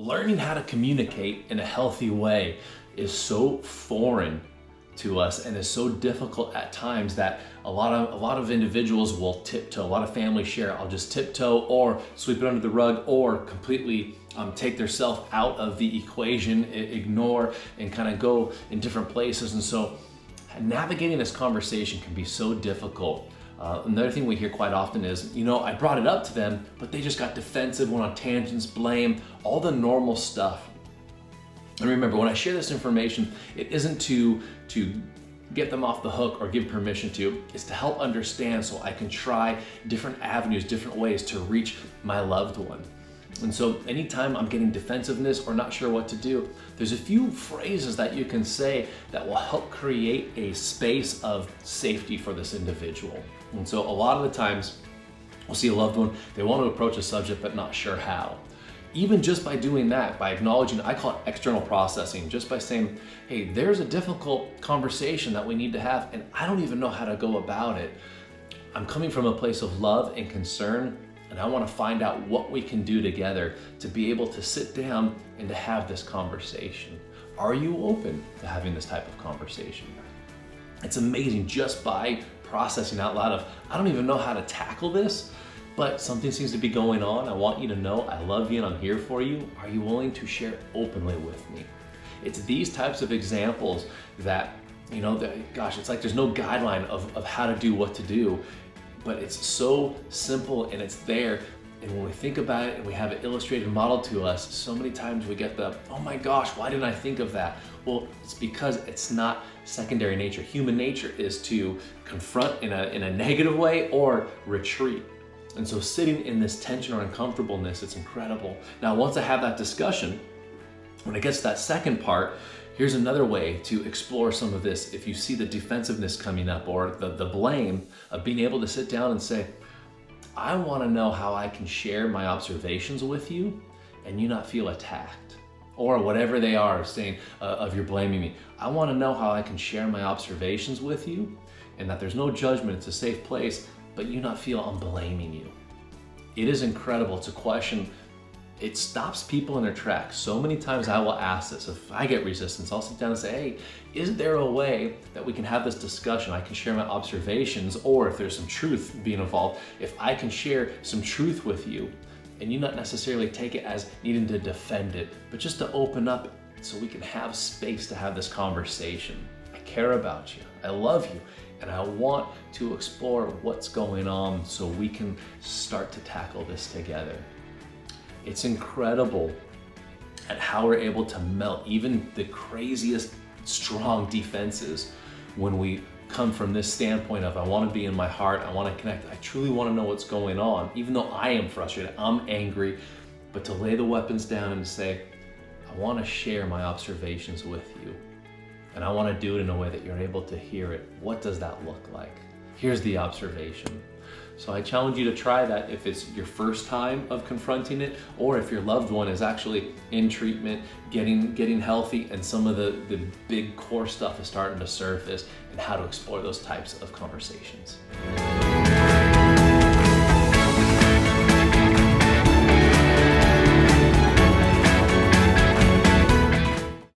learning how to communicate in a healthy way is so foreign to us and is so difficult at times that a lot of individuals will tiptoe. A lot of families share, I'll just tiptoe or sweep it under the rug or completely take their self out of the equation, ignore and kind of go in different places. And so navigating this conversation can be so difficult. Another thing we hear quite often is, I brought it up to them, but they just got defensive, went on tangents, blame, all the normal stuff. And remember, when I share this information, it isn't to get them off the hook or give permission to, it's to help understand so I can try different avenues, different ways to reach my loved one. And so anytime I'm getting defensiveness or not sure what to do, there's a few phrases that you can say that will help create a space of safety for this individual. And so a lot of the times we'll see a loved one, they want to approach a subject but not sure how. Even just by doing that, by acknowledging, I call it external processing, just by saying, hey, there's a difficult conversation that we need to have and I don't even know how to go about it. I'm coming from a place of love and concern, and I want to find out what we can do together to be able to sit down and to have this conversation. Are you open to having this type of conversation? It's amazing just by processing out loud of, I don't even know how to tackle this, but something seems to be going on. I want you to know I love you and I'm here for you. Are you willing to share openly with me? It's these types of examples that, it's like there's no guideline of how to do what to do, but it's so simple and it's there. And when we think about it and we have it illustrated and modeled to us, so many times we get the, oh my gosh, why didn't I think of that? Well, it's because it's not secondary nature. Human nature is to confront in a negative way or retreat. And so sitting in this tension or uncomfortableness, it's incredible. Now, once I have that discussion, when it gets to that second part, here's another way to explore some of this. If you see the defensiveness coming up or the blame of being able to sit down and say, I want to know how I can share my observations with you and you not feel attacked, or whatever they are saying of you're blaming me. I want to know how I can share my observations with you and that there's no judgment, it's a safe place, but you not feel I'm blaming you. It is incredible. It's a question. It stops people in their tracks. So many times I will ask this. If I get resistance, I'll sit down and say, hey, is there a way that we can have this discussion? I can share my observations, or if there's some truth being involved, if I can share some truth with you and you not necessarily take it as needing to defend it, but just to open up so we can have space to have this conversation. I care about you. I love you. And I want to explore what's going on so we can start to tackle this together. It's incredible at how we're able to melt even the craziest strong defenses when we come from this standpoint of I want to be in my heart, I want to connect, I truly want to know what's going on, even though I am frustrated, I'm angry, but to lay the weapons down and say, I want to share my observations with you. And I want to do it in a way that you're able to hear it. What does that look like? Here's the observation. So I challenge you to try that if it's your first time of confronting it, or if your loved one is actually in treatment, getting healthy, and some of the big core stuff is starting to surface, and how to explore those types of conversations.